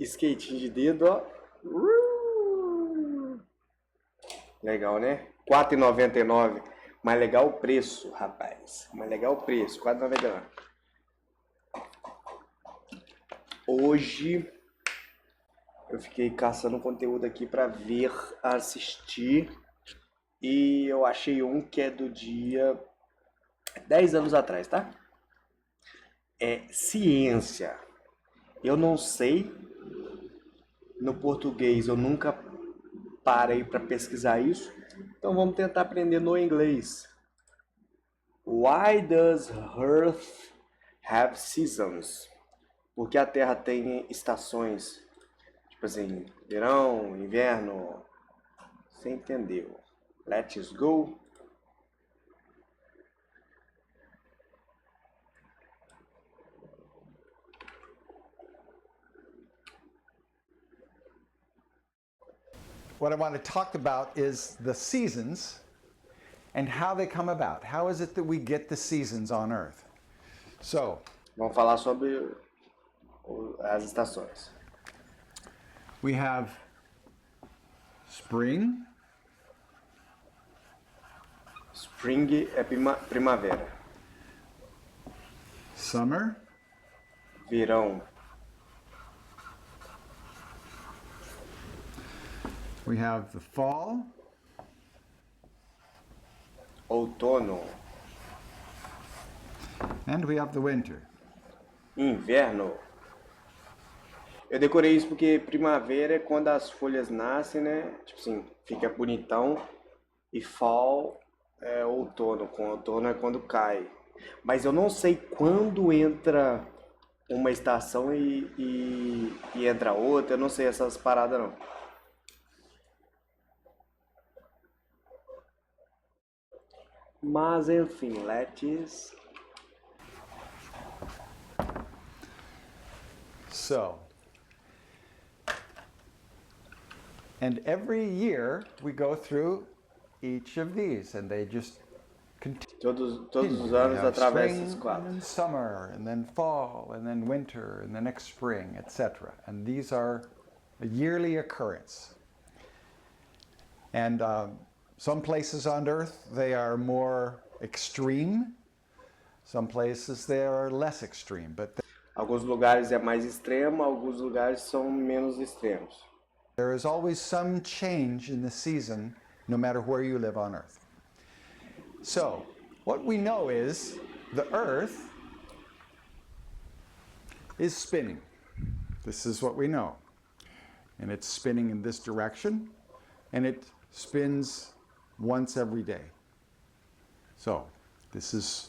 Skatinho de dedo, ó. Legal, né? R$4,99. Mas legal o preço, rapaz. Mas legal o preço, R$4,99. Hoje eu fiquei caçando conteúdo aqui pra ver, assistir. E eu achei um que é do dia 10 anos atrás, tá? É ciência. Eu não sei, no português eu nunca parei para pesquisar isso, então vamos tentar aprender no inglês. Why does Earth have seasons? Porque a Terra tem estações, tipo assim, verão, inverno. Você entendeu? Let's go. What I want to talk about is the seasons and how they come about. How is it that we get the seasons on Earth? So, Vamos falar sobre as estações. we have spring, Spring é primavera. summer, Verão. we have the fall, Outono. and we have the winter. Inverno. Eu decorei isso porque primavera é quando as folhas nascem, né? Tipo assim, fica bonitão. E fall é outono. Com outono é quando cai. Mas eu não sei quando entra uma estação e entra outra. Eu não sei essas paradas não. Mas enfim, let's. So, and every year we go through each of these, and they just continue. Todos os We anos have atravessa spring, esses and quatro. then summer, and then fall, and then winter, and the next spring, etc. And these are a yearly occurrence. And some places on Earth, they are more extreme. Some places they are less extreme, but Alguns lugares é mais extremo, alguns lugares são menos extremos. there is always some change in the season, no matter where you live on Earth. So, what we know is the Earth is spinning. This is what we know. And it's spinning in this direction, and it spins once every day. So, this is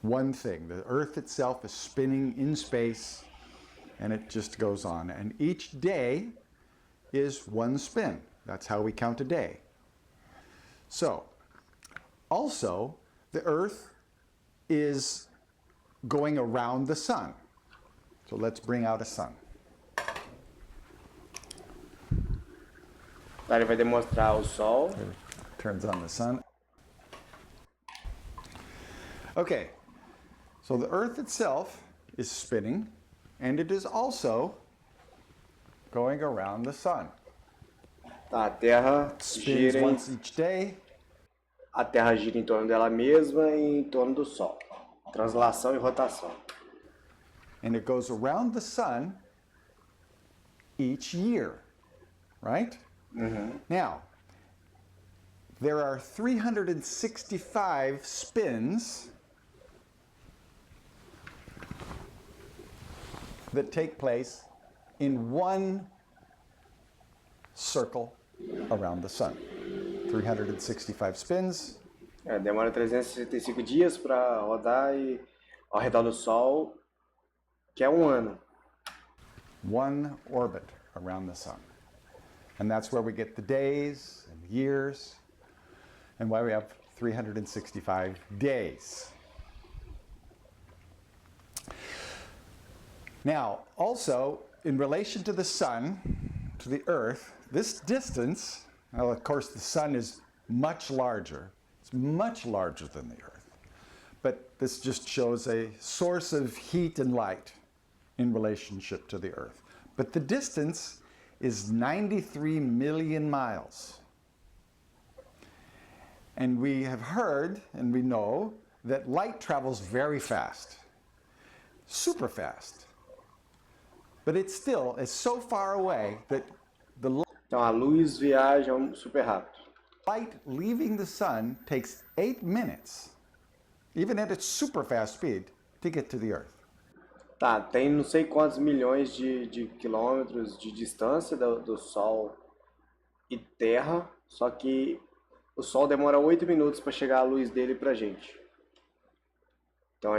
one thing. The Earth itself is spinning in space, and it just goes on. And each day is one spin. That's how we count a day. So, also, the Earth is going around the sun. So let's bring out a sun. Ele vai demonstrar o Sol. Turns on the sun. Okay, so the Earth itself is spinning, and it is also going around the sun. Tá, a Terra Spins gira once each day. a Terra gira em torno dela mesma e em torno do Sol. Translação e rotação. And it goes around the sun each year, right? Now, there are 365 spins that take place in one circle around the sun. 365 spins. Demora 365 dias para rodar ao redor do Sol, que é um ano. One orbit around the sun. And that's where we get the days and years, and why we have 365 days. Now, also, in relation to the sun, to the Earth, this distance, well, of course, the sun is much larger. It's much larger than the Earth. But this just shows a source of heat and light in relationship to the Earth. but the distance is 93 million miles. And we have heard and we know that light travels very fast, super fast. But it still is so far away that the Então a luz viaja super rápido. light leaving the sun takes 8 minutes, even at its super fast speed, to get to the Earth. Tá, tem não sei quantos milhões de quilômetros de distância do Sol e Terra, só que o Sol demora 8 minutos para chegar a luz dele pra gente. Então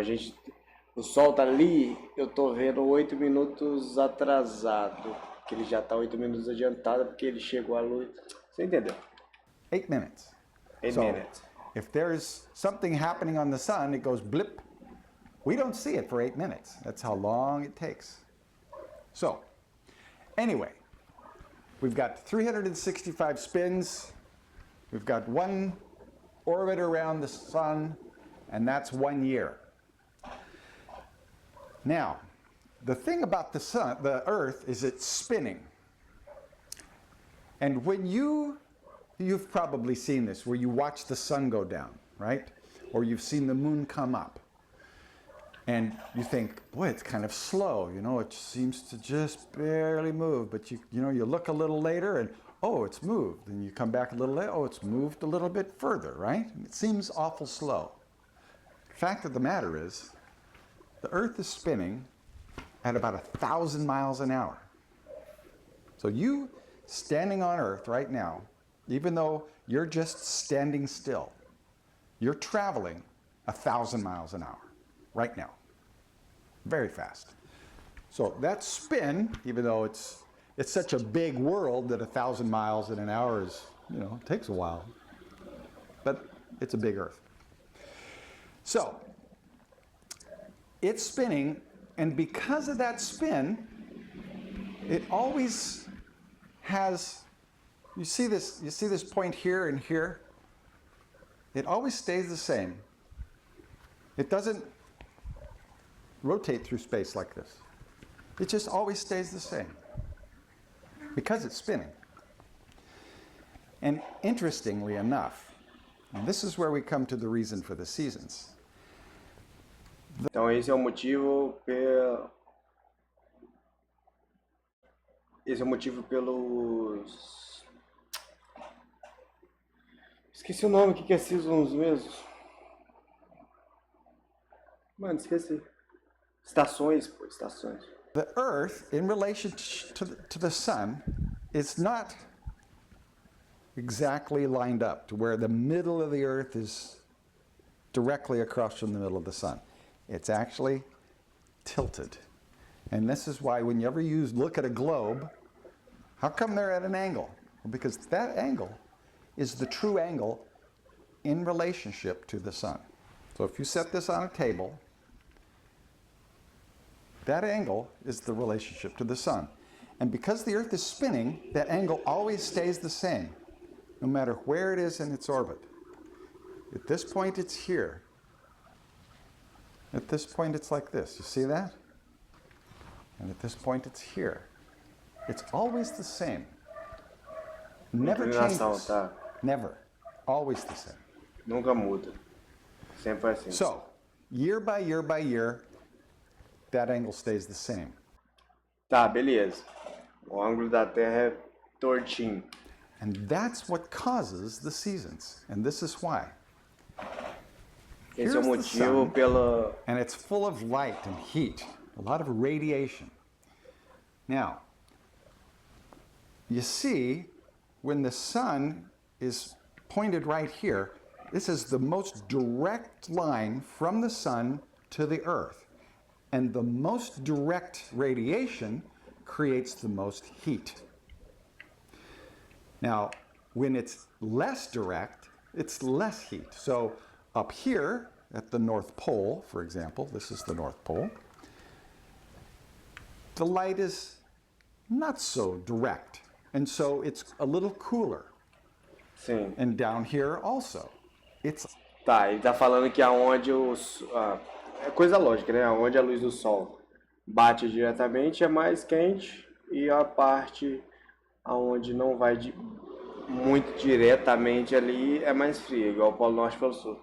o Sol tá ali, eu tô vendo 8 minutos atrasado, que ele já tá 8 minutos adiantado porque ele chegou à luz. Você entendeu? 8 minutes. 8 minutes. If there's something happening on the sun, it goes blip. We don't see it for 8 minutes. That's how long it takes. So, anyway, we've got 365 spins. We've got one orbit around the sun, and that's 1 year. Now, the thing about the Earth is it's spinning. And when you've probably seen this, where you watch the sun go down, right? Or you've seen the moon come up. And you think, boy, it's kind of slow, it seems to just barely move. But you look a little later and, oh, it's moved. And you come back a little later, oh, it's moved a little bit further, right? And it seems awful slow. The fact of the matter is, the Earth is spinning at about 1,000 miles an hour. So you standing on Earth right now, even though you're just standing still, you're traveling 1,000 miles an hour right now. Very fast. So that spin, even though it's such a big world that 1,000 miles in an hour is, takes a while, but it's a big Earth. So it's spinning, and because of that spin, it always has, you see this point here and here? It always stays the same. It doesn't rotate through space like this. It just always stays the same because it's spinning. And interestingly enough, and this is where we come to the reason for the seasons. Então esse é o motivo pelos... Esqueci o nome, o que é seasons mesmo? Mano, esqueci. Estações. The Earth, in relation to the sun, is not exactly lined up to where the middle of the Earth is directly across from the middle of the sun. It's actually tilted. And this is why whenever you look at a globe, how come they're at an angle? Well, because that angle is the true angle in relationship to the sun. So if you set this on a table, that angle is the relationship to the sun. And because the Earth is spinning, that angle always stays the same, no matter where it is in its orbit. At this point, it's here. At this point, it's like this. You see that? And at this point, it's here. It's always the same. Never changes. Never. Always the same. Nunca muda. Sempre assim. So, year by year by year, that angle stays the same. Tá, beleza. O ângulo da Terra é tortinho. And that's what causes the seasons. And this is why. Esse é o motivo pela... And it's full of light and heat, a lot of radiation. Now, you see, when the sun is pointed right here, this is the most direct line from the sun to the Earth. And the most direct radiation creates the most heat. Now, when it's less direct, it's less heat. So up here at the North Pole, for example, this is the North Pole, the light is not so direct. And so it's a little cooler. Sim. And down here also. Tá, ele tá falando que aonde é coisa lógica, né? Onde a luz do sol bate diretamente é mais quente e a parte aonde não vai muito diretamente ali é mais fria, igual o Polo Norte e Polo Sul.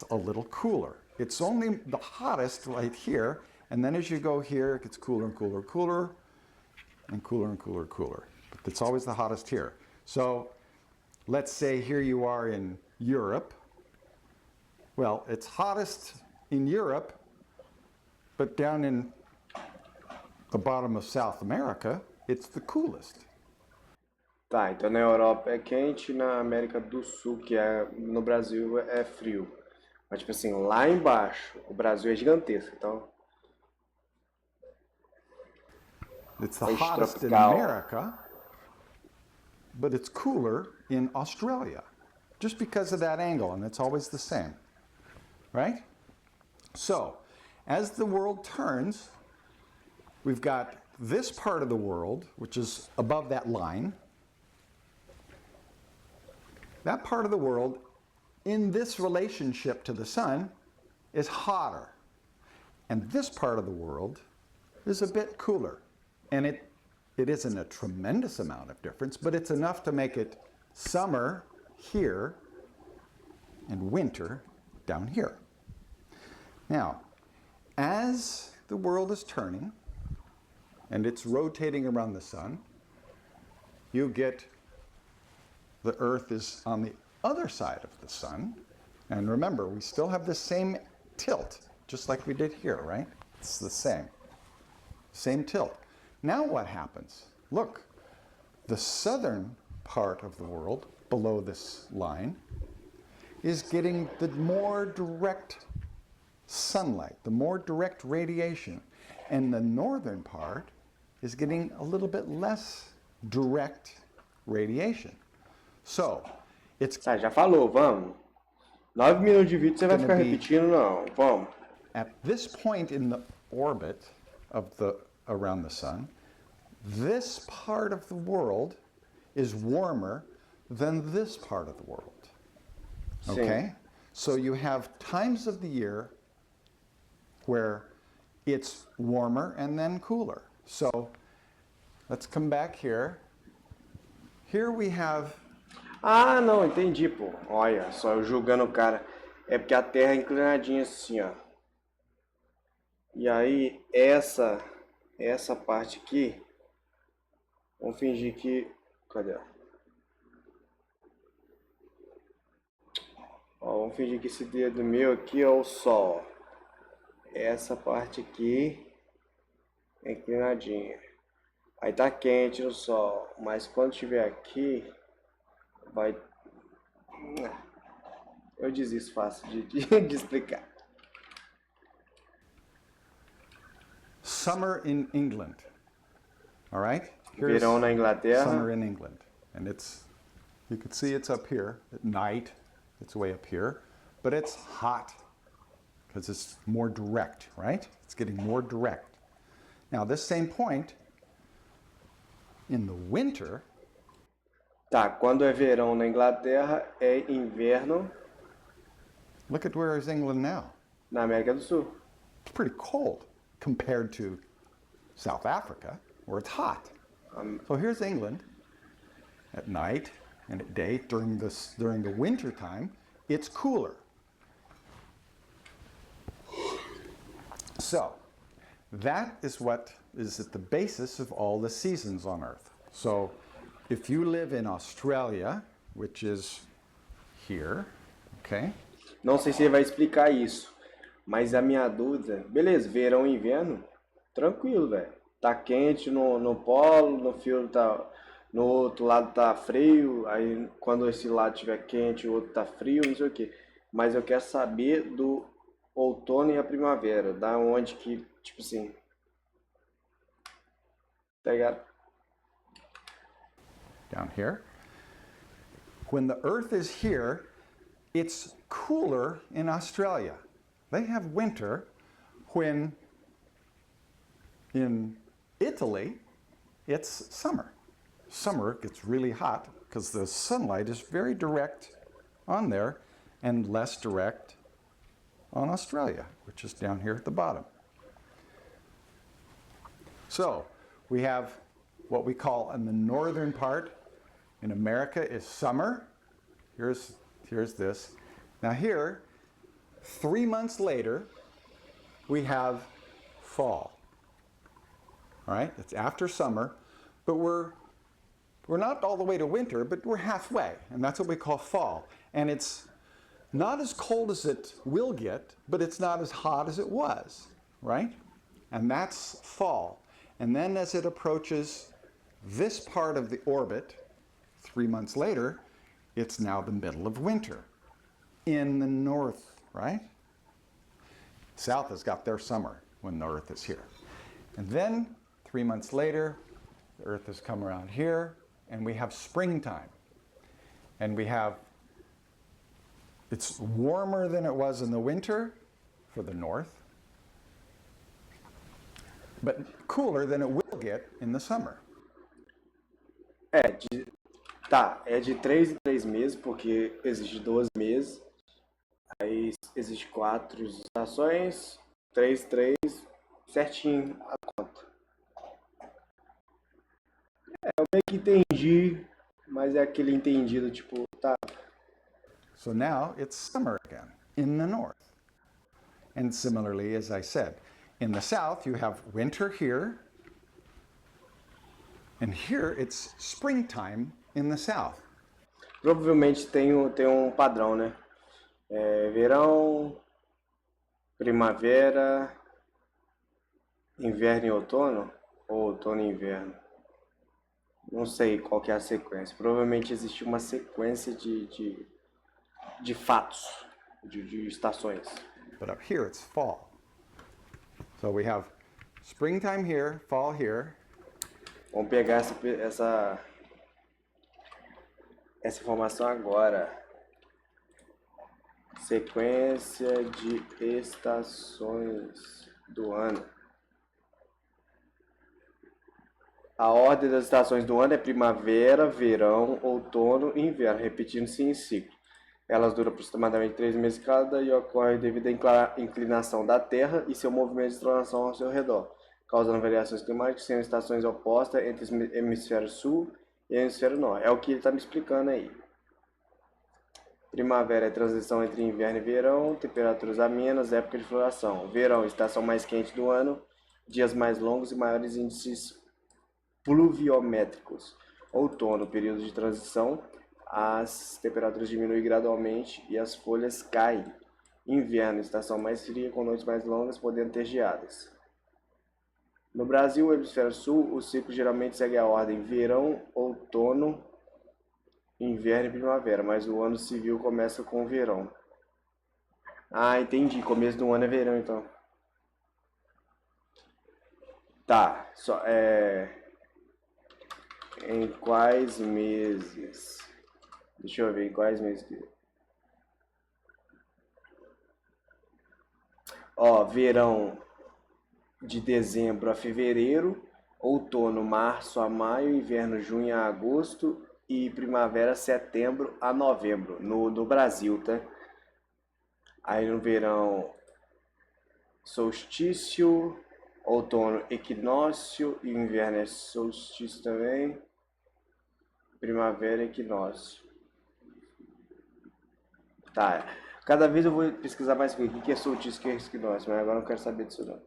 A little cooler. It's only the hottest right here, and then as you go here, it gets cooler and cooler and cooler, and cooler and cooler and cooler. But it's always the hottest here. So let's say here you are in Europe. Well, it's hottest in Europe, but down in the bottom of South America, it's the coolest. Tá, então na Europa é quente, na América do Sul, que é no Brasil, é frio. Mas tipo assim, lá embaixo, o Brasil é gigantesco, então It's the é hottest in tropical. America, but it's cooler in Australia, just because of that angle, and it's always the same, right? So, as the world turns, we've got this part of the world, which is above that line. That part of the world, in this relationship to the sun, is hotter. And this part of the world is a bit cooler. And it isn't a tremendous amount of difference, but it's enough to make it summer here and winter down here. Now, as the world is turning and it's rotating around the sun, you get the Earth is on the other side of the sun. And remember, we still have the same tilt, just like we did here, right? It's the same tilt. Now what happens? Look, the southern part of the world, below this line, is getting the more direct sunlight, the more direct radiation. And the northern part is getting a little bit less direct radiation. So, it's Tá, já falou, vamos. 9 minutos de vídeo, você vai ficar repetindo, não. Vamos. at this point in the orbit of around the sun, this part of the world is warmer than this part of the world. Okay? So you have times of the year where it's warmer and then cooler. So let's come back here. Here we have Ah, não, entendi, pô. Olha, só eu julgando o cara. É porque a Terra é inclinadinha assim, ó. E aí, essa parte aqui, vamos fingir que... Cadê? Ó, vamos fingir que esse dedo meu aqui é o Sol. Essa parte aqui é inclinadinha. Aí tá quente no Sol, mas quando estiver aqui, vai... Eu desisto fácil de explicar. summer in England. All right? Verão na Inglaterra. Summer in England. And you can see it's up here at night. It's way up here. But it's hot because it's more direct, right? It's getting more direct. Now, this same point, in the winter, Tá, quando é verão na Inglaterra, é inverno look at where is England now. na América do Sul. It's pretty cold compared to South Africa, where it's hot. So here's England at night and at day. During the winter time, it's cooler. So that is what is at the basis of all the seasons on Earth. So if you live in Australia, which is here, okay? Não sei se ele vai explicar isso, mas a minha dúvida... Beleza, verão e inverno, tranquilo, velho. Tá quente no polo, no fio tá... No outro lado tá frio, aí quando esse lado estiver quente, o outro tá frio, não sei o quê. Mas eu quero saber do outono e a primavera, da onde que, tipo assim... Tá ligado? Down here. When the Earth is here, it's cooler in Australia. They have winter when in Italy, it's summer. Summer gets really hot because the sunlight is very direct on there and less direct on Australia, which is down here at the bottom. So we have what we call in the northern part in America is summer. Here's this. Now here, 3 months later, we have fall. All right, it's after summer, but we're not all the way to winter, but we're halfway, and that's what we call fall. And it's not as cold as it will get, but it's not as hot as it was, right? And that's fall. And then as it approaches this part of the orbit, 3 months later, it's now the middle of winter in the north, right? South has got their summer when the Earth is here. And then 3 months later, the Earth has come around here, and we have springtime. And it's warmer than it was in the winter for the north, but cooler than it will get in the summer. É de 3 em 3 meses, porque existe 12 meses, aí existe 4 estações, 3, certinho a conta. Eu meio que entendi, mas é aquele entendido, tipo, tá. So now it's summer again in the north. And similarly, as I said, in the south you have winter here, and here it's springtime in the south. Provavelmente tem um padrão, né? Verão, primavera, inverno e outono, ou outono e inverno. Não sei qual que é a sequência. Provavelmente existe uma sequência de fatos, de estações. But up here it's fall. So we have springtime here, fall here. Vamos pegar essa informação agora. Sequência de estações do ano. A ordem das estações do ano é primavera, verão, outono e inverno, repetindo-se em ciclo. Elas duram aproximadamente 3 meses cada e ocorrem devido à inclinação da Terra e seu movimento de translação ao seu redor, causando variações climáticas, sendo estações opostas entre o hemisfério sul e o hemisfério norte. É o que ele está me explicando aí. Primavera é transição entre inverno e verão, temperaturas amenas, época de floração. Verão, estação mais quente do ano, dias mais longos e maiores índices pluviométricos. Outono, período de transição, as temperaturas diminuem gradualmente e as folhas caem. Inverno, estação mais fria, com noites mais longas, podendo ter geadas. No Brasil, o hemisfério sul, o ciclo geralmente segue a ordem verão, outono, inverno e primavera, mas o ano civil começa com o verão. Ah, entendi. Começo do ano é verão, então. Tá, em quais meses? Deixa eu ver em quais meses. Verão de dezembro a fevereiro, outono março a maio, inverno junho a agosto e primavera setembro a novembro, no Brasil, tá? Aí no verão, solstício, outono equinócio e inverno é solstício também, primavera equinócio. Tá, cada vez eu vou pesquisar mais o que é solstício e o que é equinócio, mas agora eu não quero saber disso não.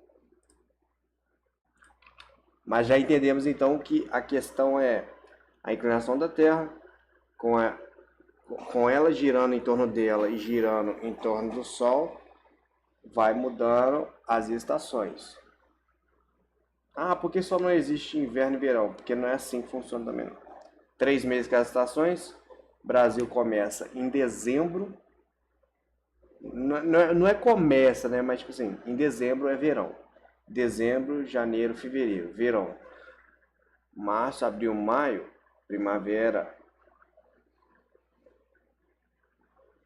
Mas já entendemos então que a questão é a inclinação da Terra, com ela girando em torno dela e girando em torno do Sol, vai mudando as estações. Ah, por que só não existe inverno e verão? Porque não é assim que funciona também. 3 meses cada estações. Brasil começa em dezembro. Não é começa, né? Mas tipo assim, em dezembro é verão. Dezembro, janeiro, fevereiro, verão. Março, abril, maio, primavera,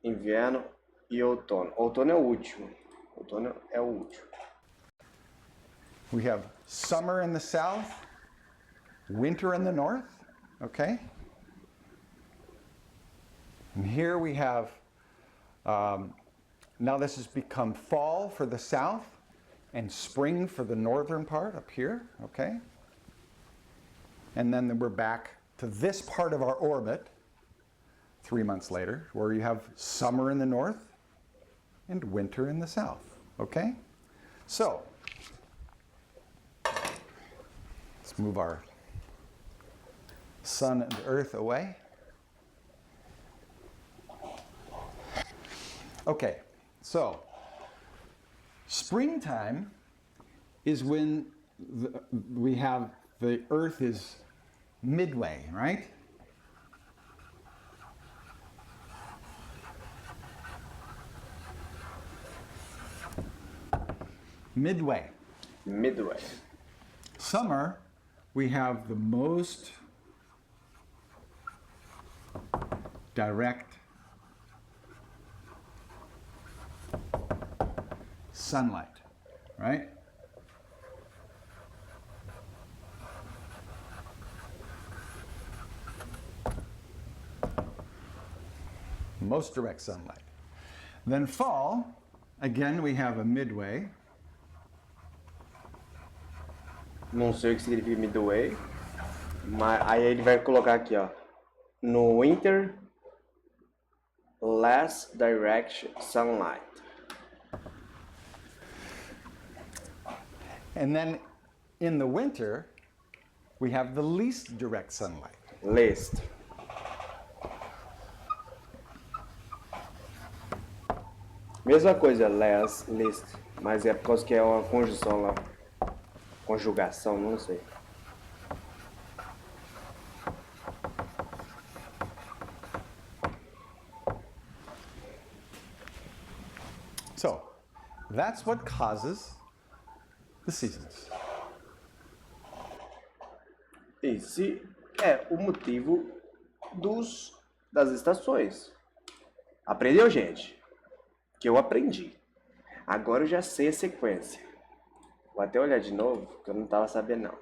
inverno e outono. Outono é o último. We have summer in the south, winter in the north, okay? And here we have, now this has become fall for the south and spring for the northern part up here, okay? And then we're back to this part of our orbit 3 months later, where you have summer in the north and winter in the south. Okay? So, let's move our sun and earth away. Okay, so springtime is when we have the earth is midway, right? Midway. Midway. Summer, we have the most direct sunlight, right? Most direct sunlight. Then fall, again, we have a midway. Não sei o que significa midway, mas aí ele vai colocar aqui, ó. No winter, less direct sunlight. And then in the winter, we have the least direct sunlight. Least. Mesma coisa, less, least, mas é por causa que é uma conjunção lá. Conjugação, não sei. So, that's what causes the seasons. Esse é o motivo das estações. Aprendeu, gente? Que eu aprendi. Agora eu já sei a sequência. Vou até olhar de novo, que eu não estava sabendo não.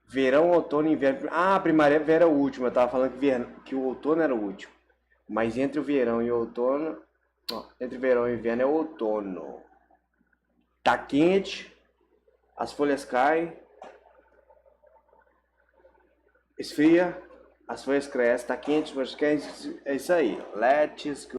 Verão, outono, inverno... Ah, primavera é o último. Eu estava falando que o outono era o último. Mas entre o verão e o outono... Entre verão e inverno é o outono. Tá quente, as folhas caem, esfria, as folhas crescem, tá quente, as folhas caem, é isso aí. Let's go.